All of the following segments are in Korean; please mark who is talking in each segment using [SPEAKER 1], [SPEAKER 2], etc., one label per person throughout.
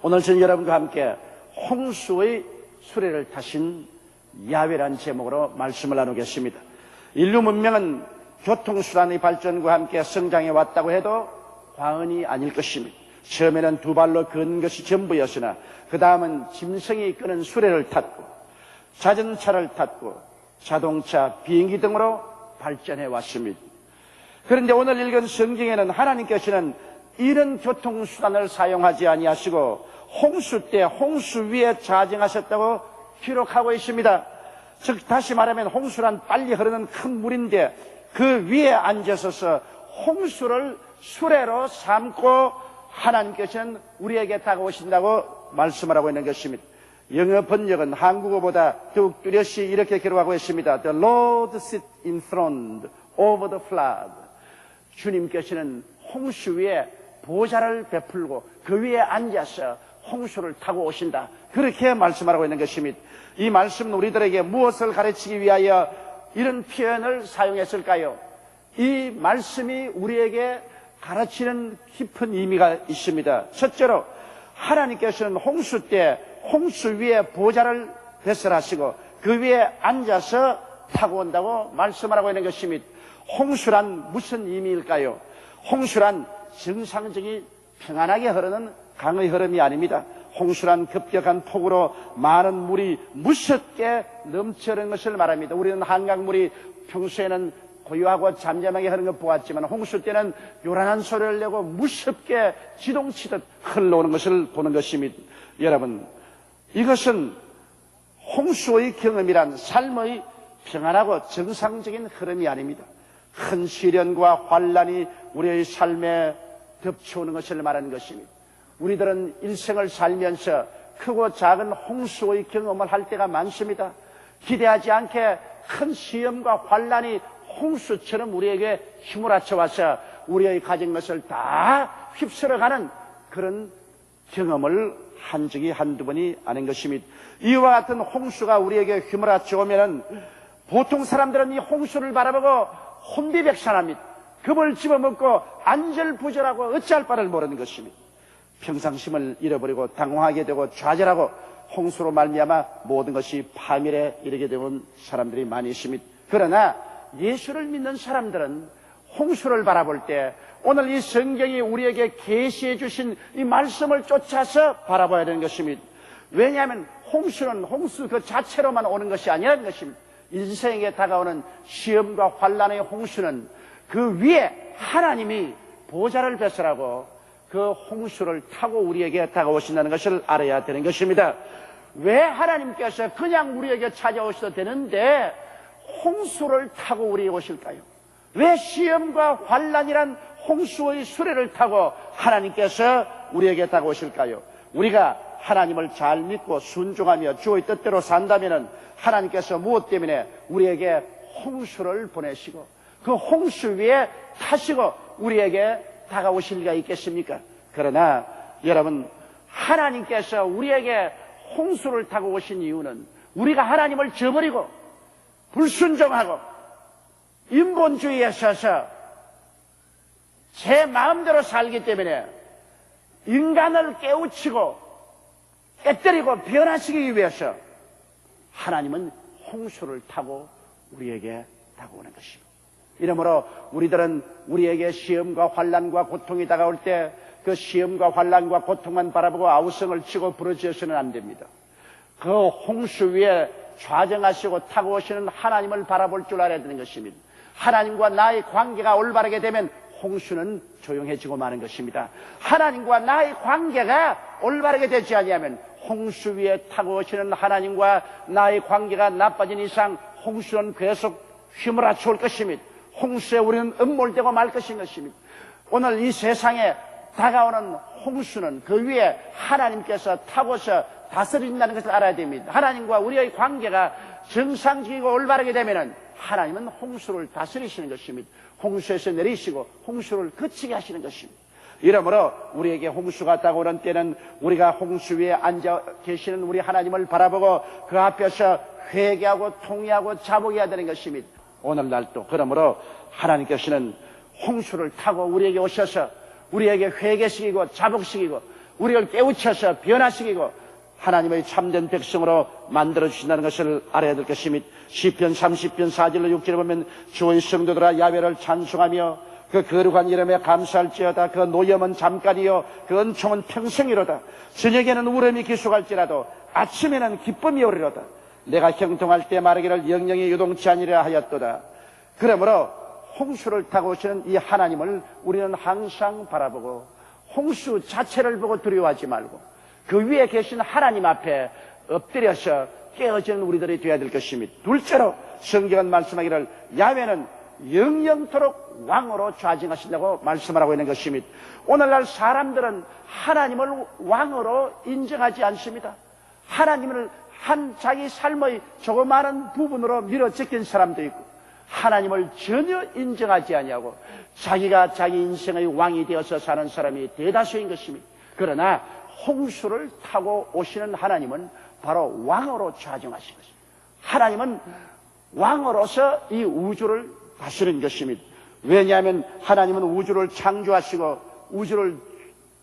[SPEAKER 1] 오늘 저는 여러분과 함께 홍수의 수레를 타신 야훼라는 제목으로 말씀을 나누겠습니다. 인류 문명은 교통수단의 발전과 함께 성장해 왔다고 해도 과언이 아닐 것입니다. 처음에는 두 발로 걷는 것이 전부였으나 그 다음은 짐승이 끄는 수레를 탔고 자전차를 탔고 자동차, 비행기 등으로 발전해 왔습니다. 그런데 오늘 읽은 성경에는 하나님께서는 이런 교통수단을 사용하지 아니하시고 홍수 때 홍수 위에 자정하셨다고 기록하고 있습니다. 즉 다시 말하면 홍수란 빨리 흐르는 큰 물인데 그 위에 앉으셔서 홍수를 수레로 삼고 하나님께서는 우리에게 다가오신다고 말씀을 하고 있는 것입니다. 영어 번역은 한국어보다 더욱 뚜렷이 이렇게 기록하고 있습니다. The Lord sit enthroned over the flood. 주님께서는 홍수 위에 보좌를 베풀고 그 위에 앉아서 홍수를 타고 오신다. 그렇게 말씀하고 있는 것입니다. 이 말씀은 우리들에게 무엇을 가르치기 위하여 이런 표현을 사용했을까요? 이 말씀이 우리에게 가르치는 깊은 의미가 있습니다. 첫째로 하나님께서는 홍수 때 홍수 위에 보좌를 배설하시고 그 위에 앉아서 타고 온다고 말씀하고 있는 것입니다. 홍수란 무슨 의미일까요? 홍수란 정상적인 평안하게 흐르는 강의 흐름이 아닙니다. 홍수란 급격한 폭우로 많은 물이 무섭게 넘쳐흐르는 것을 말합니다. 우리는 한강물이 평소에는 고요하고 잠잠하게 흐르는 것 보았지만 홍수 때는 요란한 소리를 내고 무섭게 지동치듯 흘러오는 것을 보는 것입니다. 여러분, 이것은 홍수의 경험이란 삶의 평안하고 정상적인 흐름이 아닙니다. 큰 시련과 환란이 우리의 삶에 덮쳐오는 것을 말하는 것입니다. 우리들은 일생을 살면서 크고 작은 홍수의 경험을 할 때가 많습니다. 기대하지 않게 큰 시험과 환란이 홍수처럼 우리에게 휘몰아쳐 와서 우리의 가진 것을 다 휩쓸어가는 그런 경험을 한 적이 한두 번이 아닌 것입니다. 이와 같은 홍수가 우리에게 휘몰아쳐 오면은 보통 사람들은 이 홍수를 바라보고 혼비백산합니다. 겁을 집어먹고 안절부절하고 어찌할 바를 모르는 것입니다. 평상심을 잃어버리고 당황하게 되고 좌절하고 홍수로 말미암아 모든 것이 파멸에 이르게 되는 사람들이 많이 있습니다. 그러나 예수를 믿는 사람들은 홍수를 바라볼 때 오늘 이 성경이 우리에게 계시해 주신 이 말씀을 쫓아서 바라봐야 되는 것입니다. 왜냐하면 홍수는 홍수 그 자체로만 오는 것이 아니라는 것입니다. 인생에 다가오는 시험과 환란의 홍수는 그 위에 하나님이 보좌를 배설하고 그 홍수를 타고 우리에게 다가오신다는 것을 알아야 되는 것입니다. 왜 하나님께서 그냥 우리에게 찾아오셔도 되는데 홍수를 타고 우리에게 오실까요? 왜 시험과 환란이란 홍수의 수레를 타고 하나님께서 우리에게 다가오실까요? 우리가 하나님을 잘 믿고 순종하며 주의 뜻대로 산다면 하나님께서 무엇 때문에 우리에게 홍수를 보내시고 그 홍수 위에 타시고 우리에게 다가오실 리가 있겠습니까? 그러나 여러분, 하나님께서 우리에게 홍수를 타고 오신 이유는 우리가 하나님을 저버리고 불순종하고 인본주의에 서서 제 마음대로 살기 때문에 인간을 깨우치고 깨뜨리고 변화시키기 위해서 하나님은 홍수를 타고 우리에게 다가오는 것입니다. 이러므로 우리들은 우리에게 시험과 환란과 고통이 다가올 때 그 시험과 환란과 고통만 바라보고 아우성을 치고 부르짖어서는 안 됩니다. 그 홍수 위에 좌정하시고 타고 오시는 하나님을 바라볼 줄 알아야 되는 것입니다. 하나님과 나의 관계가 올바르게 되면 홍수는 조용해지고 마는 것입니다. 하나님과 나의 관계가 올바르게 되지 아니하면 홍수 위에 타고 오시는 하나님과 나의 관계가 나빠진 이상 홍수는 계속 휘몰아쳐 올 것입니다. 홍수에 우리는 음몰되고 말 것입니다. 오늘 이 세상에 다가오는 홍수는 그 위에 하나님께서 타고서 다스린다는 것을 알아야 됩니다. 하나님과 우리의 관계가 정상적이고 올바르게 되면 하나님은 홍수를 다스리시는 것입니다. 홍수에서 내리시고 홍수를 그치게 하시는 것입니다. 이러므로 우리에게 홍수가 다가오는 때는 우리가 홍수 위에 앉아 계시는 우리 하나님을 바라보고 그 앞에서 회개하고 통회하고 자복해야 되는 것입니다. 오늘날도 그러므로 하나님께서는 홍수를 타고 우리에게 오셔서 우리에게 회개시키고 자복시키고 우리를 깨우쳐서 변화시키고 하나님의 참된 백성으로 만들어주신다는 것을 알아야 될 것입니다. 시편 30편 4절로 6절에 보면 주의 성도들아 야훼를 찬송하며 그 거룩한 이름에 감사할지어다. 그 노염은 잠깐이요 그 은총은 평생이로다. 저녁에는 울음이 기속할지라도 아침에는 기쁨이 오리로다. 내가 형통할 때 말하기를 영영이 요동치 아니라 하였도다. 그러므로 홍수를 타고 오시는 이 하나님을 우리는 항상 바라보고 홍수 자체를 보고 두려워하지 말고 그 위에 계신 하나님 앞에 엎드려서 깨어지는 우리들이 되어야 될 것입니다. 둘째로 성경은 말씀하기를 야훼는 영영토록 왕으로 좌정하신다고 말씀을 하고 있는 것입니다. 오늘날 사람들은 하나님을 왕으로 인정하지 않습니다. 하나님을 한 자기 삶의 조그마한 부분으로 밀어제낀 사람도 있고 하나님을 전혀 인정하지 아니하고 자기가 자기 인생의 왕이 되어서 사는 사람이 대다수인 것입니다. 그러나 홍수를 타고 오시는 하나님은 바로 왕으로 좌정하신 것입니다. 하나님은 왕으로서 이 우주를 다스리는 것입니다. 왜냐하면 하나님은 우주를 창조하시고 우주를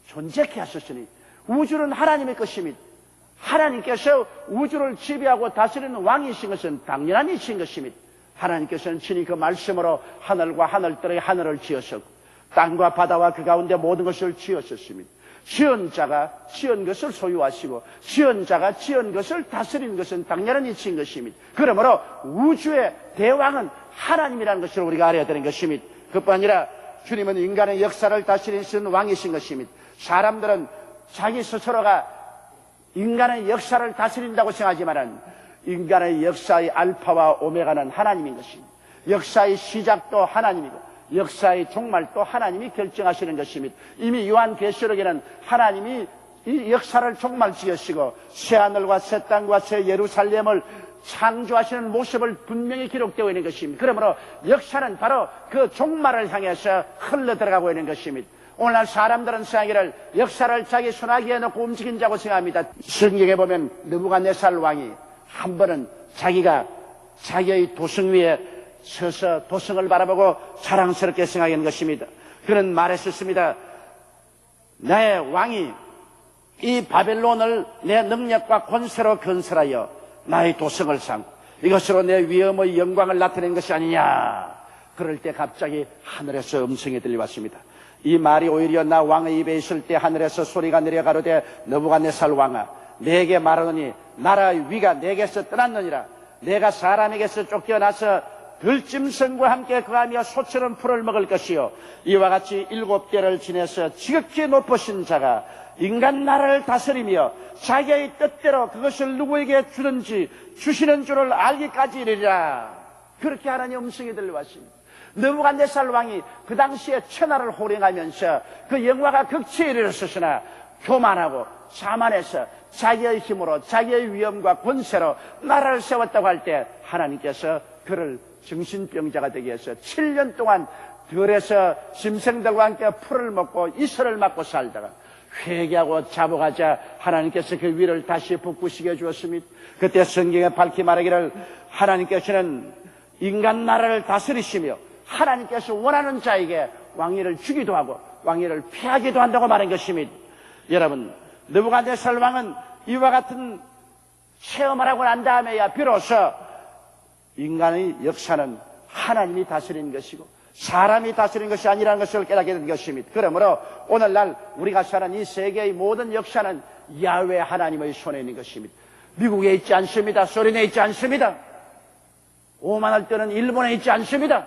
[SPEAKER 1] 존재케 하셨으니 우주는 하나님의 것입니다. 하나님께서 우주를 지배하고 다스리는 왕이신 것은 당연한 일인 것입니다. 하나님께서는 친히 그 말씀으로 하늘과 하늘들의 하늘을 지으셨고 땅과 바다와 그 가운데 모든 것을 지으셨습니다. 지은 자가 지은 것을 소유하시고 지은 자가 지은 것을 다스리는 것은 당연한 이치인 것입니다. 그러므로 우주의 대왕은 하나님이라는 것을 우리가 알아야 되는 것입니다. 그뿐 아니라 주님은 인간의 역사를 다스리시는 왕이신 것입니다. 사람들은 자기 스스로가 인간의 역사를 다스린다고 생각하지만 인간의 역사의 알파와 오메가는 하나님인 것입니다. 역사의 시작도 하나님이고 역사의 종말도 하나님이 결정하시는 것입니다. 이미 요한계시록에는 하나님이 이 역사를 종말 지으시고 새하늘과 새 땅과 새 예루살렘을 창조하시는 모습을 분명히 기록되어 있는 것입니다. 그러므로 역사는 바로 그 종말을 향해서 흘러들어가고 있는 것입니다. 오늘날 사람들은 생각하기를 역사를 자기 손아귀에 넣고 움직인 자고 생각합니다. 성경에 보면 느부갓네살 왕이 한 번은 자기가 자기의 도성 위에 서서 도성을 바라보고 자랑스럽게 생각하는 것입니다. 그는 말했었습니다. 나의 왕이 이 바벨론을 내 능력과 권세로 건설하여 나의 도성을 삼고 이것으로 내 위엄의 영광을 나타낸 것이 아니냐. 그럴 때 갑자기 하늘에서 음성이 들려왔습니다. 이 말이 오히려 나 왕의 입에 있을 때 하늘에서 소리가 내려가로되 느부갓네살 왕아 내게 말하노니 나라의 위가 내게서 떠났느니라. 내가 사람에게서 쫓겨나서 들짐승과 함께 거하며 소처럼 풀을 먹을 것이요 이와 같이 7대를 지내서 지극히 높으신 자가 인간 나라를 다스리며 자기의 뜻대로 그것을 누구에게 주든지 주시는 줄을 알기까지 이르리라. 그렇게 하나님 음성이 들려왔습니다. 느부갓네살 왕이 그 당시에 천하를 호령하면서 그 영화가 극치에 이르렀으나 교만하고 자만해서 자기의 힘으로 자기의 위엄과 권세로 나라를 세웠다고 할 때 하나님께서 그를 정신병자가 되게 해서 7년 동안 들에서 짐승들과 함께 풀을 먹고 이슬을 맞고 살다가 회개하고 자복하자 하나님께서 그 위를 다시 북부시게 해주었습니다. 그때 성경에 밝히 말하기를 하나님께서는 인간 나라를 다스리시며 하나님께서 원하는 자에게 왕위를 주기도 하고 왕위를 피하기도 한다고 말한 것입니다. 여러분, 느부갓네살 왕은 이와 같은 체험을 하고 난 다음에야 비로소 인간의 역사는 하나님이 다스리는 것이고 사람이 다스리는 것이 아니라는 것을 깨닫게 된 것입니다. 그러므로 오늘날 우리가 사는 이 세계의 모든 역사는 야훼 하나님의 손에 있는 것입니다. 미국에 있지 않습니다. 소련에 있지 않습니다. 오만을 떠는 일본에 있지 않습니다.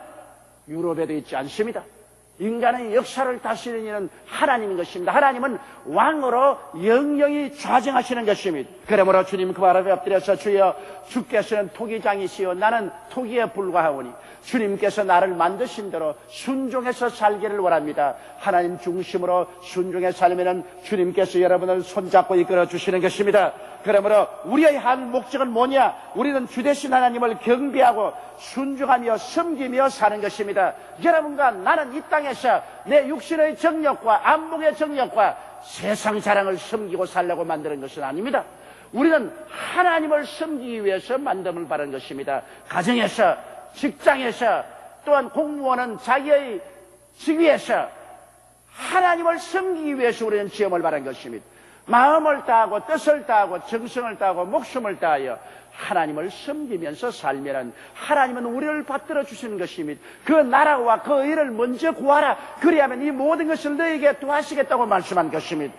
[SPEAKER 1] 유럽에도 있지 않습니다. 인간의 역사를 다스리는 이는 하나님인 것입니다. 하나님은 왕으로 영영이 좌정하시는 것입니다. 그러므로 주님 그 발 앞에 엎드려서 주여 주께서는 토기장이시여 나는 토기에 불과하오니 주님께서 나를 만드신 대로 순종해서 살기를 원합니다. 하나님 중심으로 순종해 살면은 주님께서 여러분을 손잡고 이끌어 주시는 것입니다. 그러므로 우리의 한 목적은 뭐냐? 우리는 주되신 하나님을 경배하고 순종하며 섬기며 사는 것입니다. 여러분과 나는 이 땅에서 내 육신의 정욕과 안목의 정욕과 세상 자랑을 섬기고 살려고 만드는 것은 아닙니다. 우리는 하나님을 섬기기 위해서 만듦을 바라는 것입니다. 가정에서, 직장에서, 또한 공무원은 자기의 직위에서 하나님을 섬기기 위해서 우리는 지음을 바라는 것입니다. 마음을 다하고 뜻을 다하고 정성을 다하고 목숨을 다하여 하나님을 섬기면서 살면은 하나님은 우리를 받들어 주시는 것입니다. 그 나라와 그 일을 먼저 구하라. 그리하면 이 모든 것을 너에게 도와주시겠다고 말씀한 것입니다.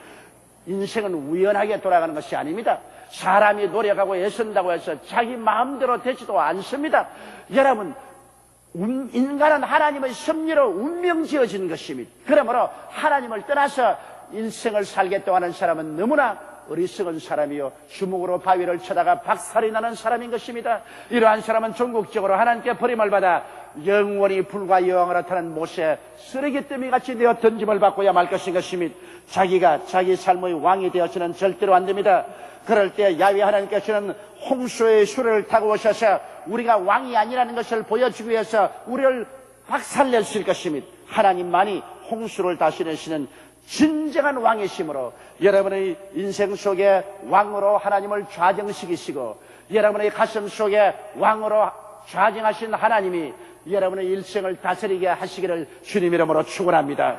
[SPEAKER 1] 인생은 우연하게 돌아가는 것이 아닙니다. 사람이 노력하고 애쓴다고 해서 자기 마음대로 되지도 않습니다. 여러분, 인간은 하나님의 섭리로 운명 지어진 것입니다. 그러므로 하나님을 떠나서 인생을 살겠다고 하는 사람은 너무나 어리석은 사람이요 주먹으로 바위를 쳐다가 박살이 나는 사람인 것입니다. 이러한 사람은 전국적으로 하나님께 버림을 받아 영원히 불과 여왕으로 타는 못에 쓰레기 더미 같이 되어 던짐을 받고야 말 것인 것입니다. 자기가 자기 삶의 왕이 되어서는 절대로 안 됩니다. 그럴 때 야훼 하나님께서는 홍수의 수레를 타고 오셔서 우리가 왕이 아니라는 것을 보여주기 위해서 우리를 박살내실 것입니다. 하나님만이 홍수를 다스리시는 진정한 왕이시므로 여러분의 인생 속에 왕으로 하나님을 좌정시키시고 여러분의 가슴 속에 왕으로 좌정하신 하나님이 여러분의 일생을 다스리게 하시기를 주님 이름으로 축원합니다.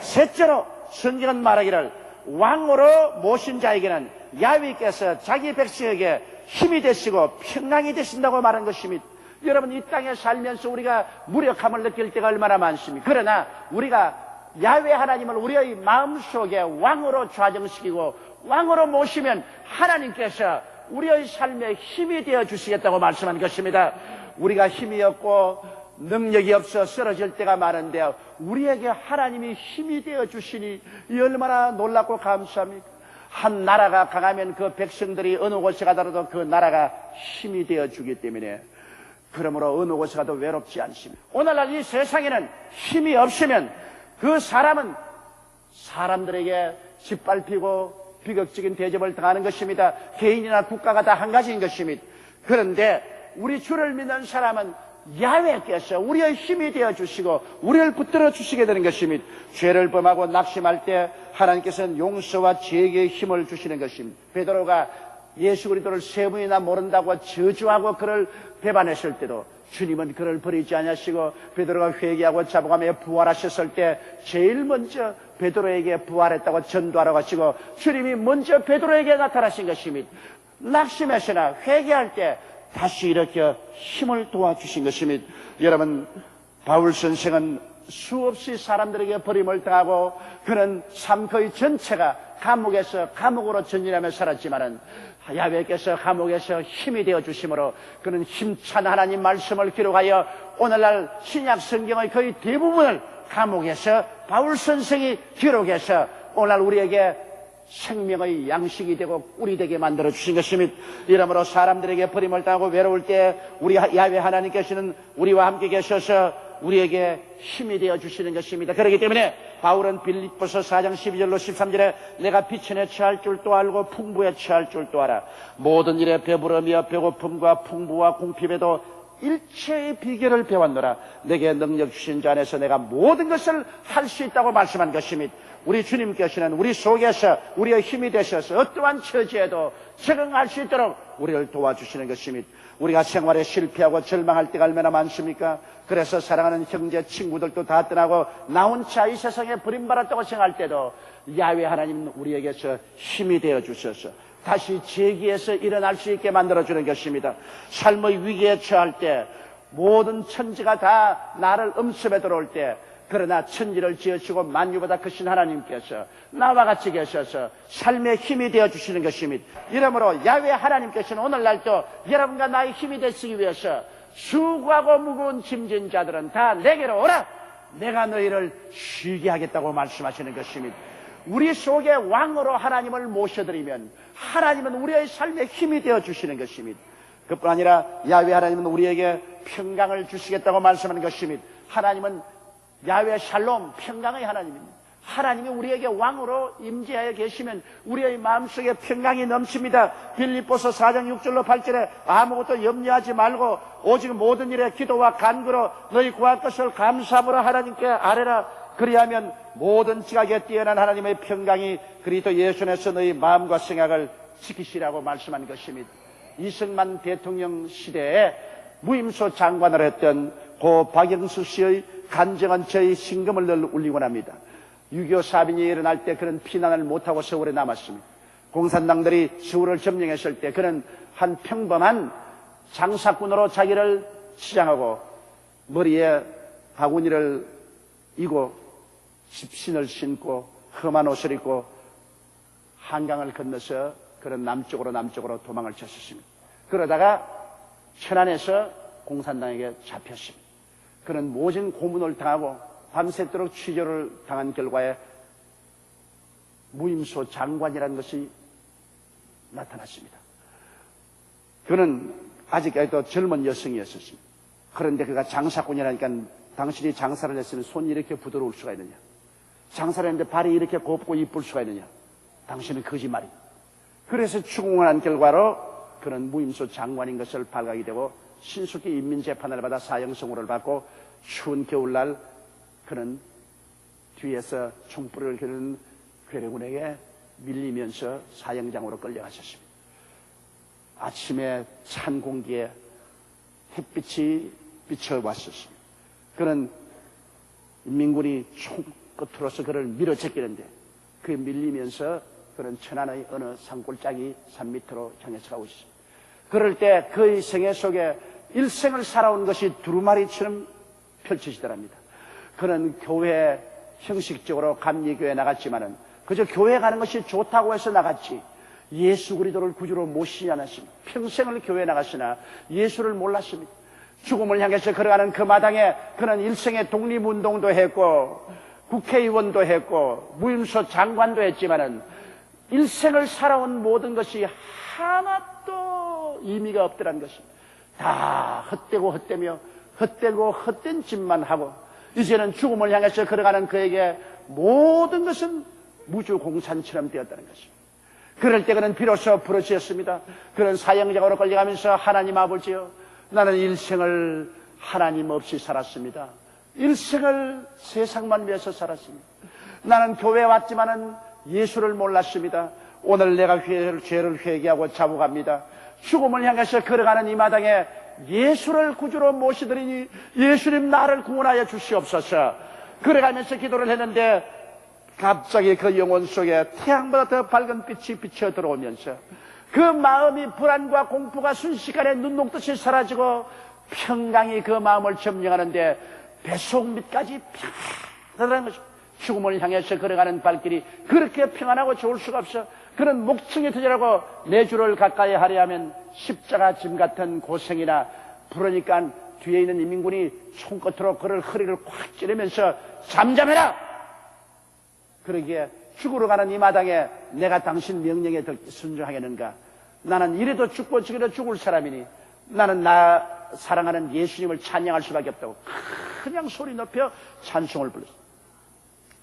[SPEAKER 1] 셋째로 성경은 말하기를 왕으로 모신 자에게는 야훼께서 자기 백성에게 힘이 되시고 평강이 되신다고 말한 것입니다. 여러분, 이 땅에 살면서 우리가 무력함을 느낄 때가 얼마나 많습니까? 그러나 우리가 야훼 하나님을 우리의 마음속에 왕으로 좌정시키고 왕으로 모시면 하나님께서 우리의 삶에 힘이 되어 주시겠다고 말씀한 것입니다. 우리가 힘이 없고 능력이 없어 쓰러질 때가 많은데 우리에게 하나님이 힘이 되어 주시니 이 얼마나 놀랍고 감사합니까? 한 나라가 강하면 그 백성들이 어느 곳에 가더라도 그 나라가 힘이 되어 주기 때문에 그러므로 어느 곳에 가도 외롭지 않습니다. 오늘날 이 세상에는 힘이 없으면 그 사람은 사람들에게 짓밟히고 비극적인 대접을 당하는 것입니다. 개인이나 국가가 다 한 가지인 것입니다. 그런데 우리 주를 믿는 사람은 야훼께서 우리의 힘이 되어주시고 우리를 붙들어 주시게 되는 것입니다. 죄를 범하고 낙심할 때 하나님께서는 용서와 지혜의 힘을 주시는 것입니다. 베드로가 예수 그리스도를 세 번이나 모른다고 저주하고 그를 배반했을 때도 주님은 그를 버리지 않으시고 베드로가 회개하고 자복하며 부활하셨을 때 제일 먼저 베드로에게 부활했다고 전도하러 가시고 주님이 먼저 베드로에게 나타나신 것입니다. 낙심해서나 회개할 때 다시 이렇게 힘을 도와주신 것입니다. 여러분, 바울 선생은 수없이 사람들에게 버림을 당하고 그는 삶 거의 전체가 감옥에서 감옥으로 전진하며 살았지만은 야훼께서 감옥에서 힘이 되어 주심으로 그는 힘찬 하나님 말씀을 기록하여 오늘날 신약 성경의 거의 대부분을 감옥에서 바울 선생이 기록해서 오늘날 우리에게 생명의 양식이 되고 꿀이 되게 만들어 주신 것입니다. 이러므로 사람들에게 버림을 당하고 외로울 때 우리 야훼 하나님께서는 우리와 함께 계셔서 우리에게 힘이 되어 주시는 것입니다. 그렇기 때문에 바울은 빌립보서 4장 12절로 13절에 내가 비천에 처할 줄도 알고 풍부에 처할 줄도 알아. 모든 일에 배부르며 배고픔과 풍부와 궁핍에도 일체의 비결을 배웠노라. 내게 능력 주신 자 안에서 내가 모든 것을 할 수 있다고 말씀한 것입니다. 우리 주님께서는 우리 속에서 우리의 힘이 되셔서 어떠한 처지에도 적응할 수 있도록 우리를 도와주시는 것입니다. 우리가 생활에 실패하고 절망할 때가 얼마나 많습니까? 그래서 사랑하는 형제 친구들도 다 떠나고 나 혼자 이 세상에 버림받았다고 생각할 때도 야훼 하나님은 우리에게서 힘이 되어 주셔서 다시 재기에서 일어날 수 있게 만들어주는 것입니다. 삶의 위기에 처할 때 모든 천지가 다 나를 음습에 들어올 때 그러나 천지를 지으시고 만유보다 크신 하나님께서 나와 같이 계셔서 삶의 힘이 되어주시는 것입니다. 이러므로 야훼 하나님께서는 오늘날도 여러분과 나의 힘이 되시기 위해서 수고하고 무거운 짐진 자들은 다 내게로 오라. 내가 너희를 쉬게 하겠다고 말씀하시는 것입니다. 우리 속에 왕으로 하나님을 모셔드리면 하나님은 우리의 삶에 힘이 되어주시는 것입니다. 그뿐 아니라 야훼 하나님은 우리에게 평강을 주시겠다고 말씀하는 것입니다. 하나님은 야훼 샬롬 평강의 하나님입니다. 하나님이 우리에게 왕으로 임재하여 계시면 우리의 마음속에 평강이 넘칩니다. 빌립보서 4장 6절로 8절에 아무것도 염려하지 말고 오직 모든 일에 기도와 간구로 너희 구할 것을 감사함으로 하나님께 아뢰라. 그리하면 모든 지각에 뛰어난 하나님의 평강이 그리스도 예수 안에서 너희 마음과 생각을 지키시라고 말씀한 것입니다. 이승만 대통령 시대에 무임소 장관을 했던 고 박영수 씨의 간증한 저의 신금을 늘 울리곤 합니다. 6.25 사변이 일어날 때 그런 피난을 못하고 서울에 남았습니다. 공산당들이 서울을 점령했을 때 그는 한 평범한 장사꾼으로 자기를 치장하고 머리에 바구니를 이고 집신을 신고 험한 옷을 입고 한강을 건너서 그런 남쪽으로 도망을 쳤었습니다. 그러다가 천안에서 공산당에게 잡혔습니다. 그는 모진 고문을 당하고 밤새도록 취조를 당한 결과에 무임소 장관이라는 것이 나타났습니다. 그는 아직까지도 젊은 여성이었습니다. 그런데 그가 장사꾼이라니까 당신이 장사를 했으면 손이 이렇게 부드러울 수가 있느냐? 장사를 했는데 발이 이렇게 곱고 이쁠 수가 있느냐? 당신은 거짓말이다. 그래서 추궁을 한 결과로 그는 무임소 장관인 것을 발각이 되고 신속히 인민재판을 받아 사형선고를 받고 추운 겨울날 그는 뒤에서 총불을 겨누는 괴뢰군에게 밀리면서 사형장으로 끌려가셨습니다. 아침에 찬 공기에 햇빛이 비춰왔었습니다. 그는 인민군이 총 끝으로서 그를 밀어제끼는데 그 밀리면서 그는 천안의 어느 산골짜기 산 밑으로 향해서 가고 있습니다. 그럴 때 그의 생애 속에 일생을 살아온 것이 두루마리처럼 펼쳐지더랍니다. 그는 교회 형식적으로 감리교회에 나갔지만은 그저 교회 가는 것이 좋다고 해서 나갔지 예수 그리스도를 구주로 모시지 않았습니다. 평생을 교회에 나갔으나 예수를 몰랐습니다. 죽음을 향해서 걸어가는 그 마당에 그는 일생의 독립운동도 했고 국회의원도 했고 무임소 장관도 했지만은 일생을 살아온 모든 것이 하나도 의미가 없더란 것입니다. 다 헛되고 헛되며 헛되고 헛된 짓만 하고 이제는 죽음을 향해서 걸어가는 그에게 모든 것은 무주공산처럼 되었다는 것입니다. 그럴 때 그는 비로소 부르짖었습니다. 그런 사형장으로 끌려가면서 하나님 아버지여 나는 일생을 하나님 없이 살았습니다. 일생을 세상만 위해서 살았습니다. 나는 교회에 왔지만은 예수를 몰랐습니다. 오늘 내가 죄를 회개하고 자복합니다. 죽음을 향해서 걸어가는 이 마당에 예수를 구주로 모시더니 예수님 나를 구원하여 주시옵소서. 그래가면서 기도를 했는데 갑자기 그 영혼 속에 태양보다 더 밝은 빛이 비쳐 들어오면서 그 마음이 불안과 공포가 순식간에 눈 녹듯이 사라지고 평강이 그 마음을 점령하는데 뱃속 밑까지 평안하다는 것입니다. 죽음을 향해서 걸어가는 발길이 그렇게 평안하고 좋을 수가 없어. 그런 목청이 터지라고 내 주를 가까이 하려 하면 십자가 짐 같은 고생이나 부르니까 뒤에 있는 인민군이 총끝으로 그를 허리를 콱 찌르면서 잠잠해라! 그러기에 죽으러 가는 이 마당에 내가 당신 명령에 순종하겠는가? 나는 이래도 죽고 저래도 죽을 사람이니 나는 나 사랑하는 예수님을 찬양할 수밖에 없다고 그냥 소리 높여 찬송을 불렀어.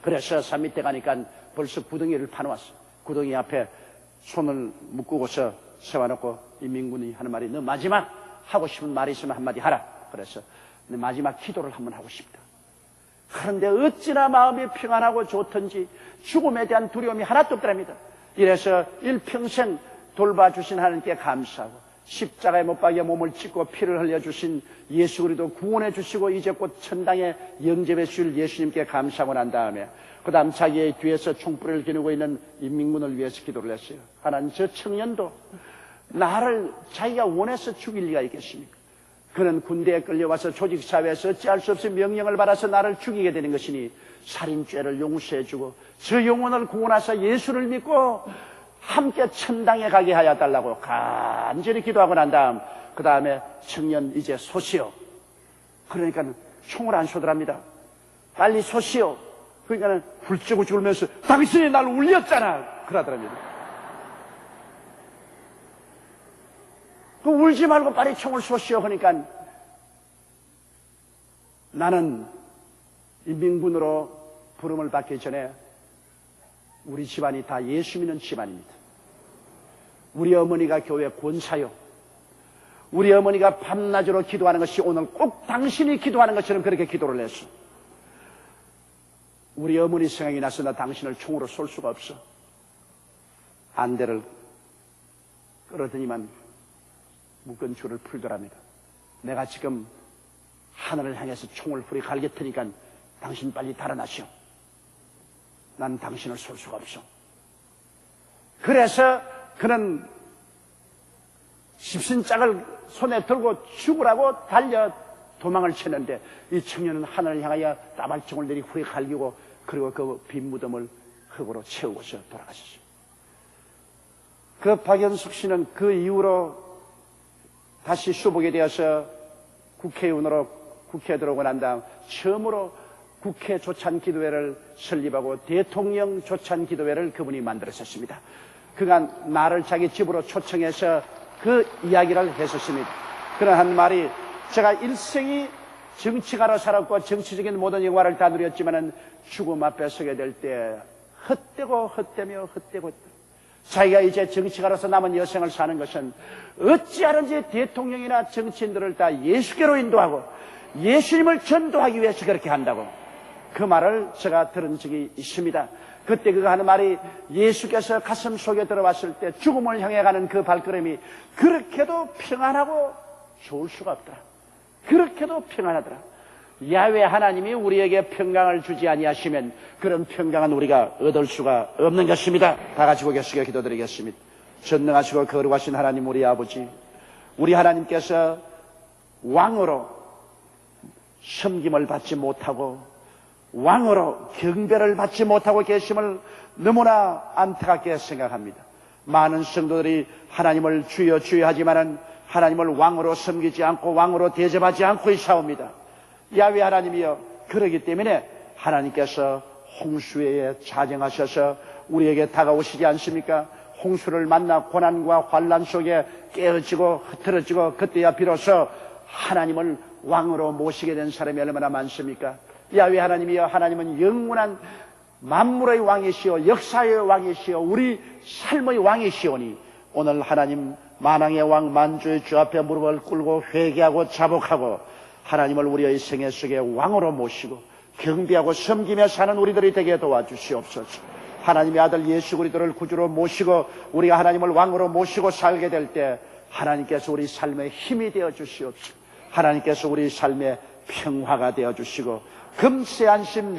[SPEAKER 1] 그래서 산 밑에 가니까 벌써 구덩이를 파놓았어. 구덩이 앞에 손을 묶고서 세워놓고 인민군이 하는 말이 너 마지막 하고 싶은 말이 있으면 한마디 하라. 그래서 내 마지막 기도를 한번 하고 싶다. 그런데 어찌나 마음이 평안하고 좋던지 죽음에 대한 두려움이 하나도 없더랍니다. 이래서 일평생 돌봐주신 하나님께 감사하고 십자가에 못 박여 몸을 찢고 피를 흘려주신 예수 그리스도 구원해 주시고 이제 곧 천당에 영접해 주실 예수님께 감사하고 난 다음에 그 다음 자기의 뒤에서 총불을 겨누고 있는 인민군을 위해서 기도를 했어요. 하나님 저 청년도 나를 자기가 원해서 죽일 리가 있겠습니까? 그는 군대에 끌려와서 조직사회에서 어찌할 수 없이 명령을 받아서 나를 죽이게 되는 것이니 살인죄를 용서해주고 저 영혼을 구원하사 예수를 믿고 함께 천당에 가게 하여 달라고 간절히 기도하고 난 다음 그 다음에 청년 이제 쏘시오. 그러니까 총을 안 쏘더랍니다. 빨리 쏘시오. 그러니까 훌쩍 울면서 당신이 날 울렸잖아 그러더랍니다. 그 울지 말고 빨리 총을 쏘시오 하니까 나는 인민군으로 부름을 받기 전에 우리 집안이 다 예수 믿는 집안입니다. 우리 어머니가 교회 권사요. 우리 어머니가 밤낮으로 기도하는 것이 오늘 꼭 당신이 기도하는 것처럼 그렇게 기도를 했어. 우리 어머니 생각이 나서 나 당신을 총으로 쏠 수가 없어. 안대를 끌어더니만 묶은 줄을 풀더랍니다. 내가 지금 하늘을 향해서 총을 불이 갈길 테니까 당신 빨리 달아나시오. 난 당신을 쏠 수가 없어. 그래서 그는 십신짝을 손에 들고 죽으라고 달려 도망을 치는데 이 청년은 하늘을 향하여 따발총을 내리 후에 갈기고 그리고 그 빈 무덤을 흙으로 채우고서 돌아가셨습니다. 그 박연숙 씨는 그 이후로 다시 수복이 되어서 국회의원으로 국회에 들어오고 난 다음 처음으로 국회 조찬 기도회를 설립하고 대통령 조찬 기도회를 그분이 만들었었습니다. 그간 나를 자기 집으로 초청해서 그 이야기를 했었습니다. 그러한 말이 제가 일생이 정치가로 살았고 정치적인 모든 영화를 다 누렸지만은 죽음 앞에 서게 될 때 헛되고 헛되며 헛되고 자기가 이제 정치가로서 남은 여생을 사는 것은 어찌하든지 대통령이나 정치인들을 다 예수께로 인도하고 예수님을 전도하기 위해서 그렇게 한다고 그 말을 제가 들은 적이 있습니다. 그때 그가 하는 말이 예수께서 가슴 속에 들어왔을 때 죽음을 향해 가는 그 발걸음이 그렇게도 평안하고 좋을 수가 없더라. 그렇게도 평안하더라. 야훼 하나님이 우리에게 평강을 주지 아니하시면 그런 평강은 우리가 얻을 수가 없는 것입니다. 다 같이 고개 숙여 기도드리겠습니다. 전능하시고 거룩하신 하나님 우리 아버지, 우리 하나님께서 왕으로 섬김을 받지 못하고 왕으로 경배를 받지 못하고 계심을 너무나 안타깝게 생각합니다. 많은 성도들이 하나님을 주여 주여 하지만은 하나님을 왕으로 섬기지 않고 왕으로 대접하지 않고 있사옵니다. 야훼 하나님이여, 그러기 때문에 하나님께서 홍수에 자정하셔서 우리에게 다가오시지 않습니까? 홍수를 만나 고난과 환난 속에 깨어지고 흐트러지고 그때야 비로소 하나님을 왕으로 모시게 된 사람이 얼마나 많습니까? 야훼 하나님이여, 하나님은 영원한 만물의 왕이시오, 역사의 왕이시오, 우리 삶의 왕이시오니 오늘 하나님 만왕의 왕 만주의 주 앞에 무릎을 꿇고 회개하고 자복하고 하나님을 우리의 생애 속에 왕으로 모시고 경배하고 섬기며 사는 우리들이 되게 도와주시옵소서. 하나님의 아들 예수 그리스도를 구주로 모시고 우리가 하나님을 왕으로 모시고 살게 될 때 하나님께서 우리 삶의 힘이 되어 주시옵소서. 하나님께서 우리 삶의 평화가 되어 주시고 금세 안심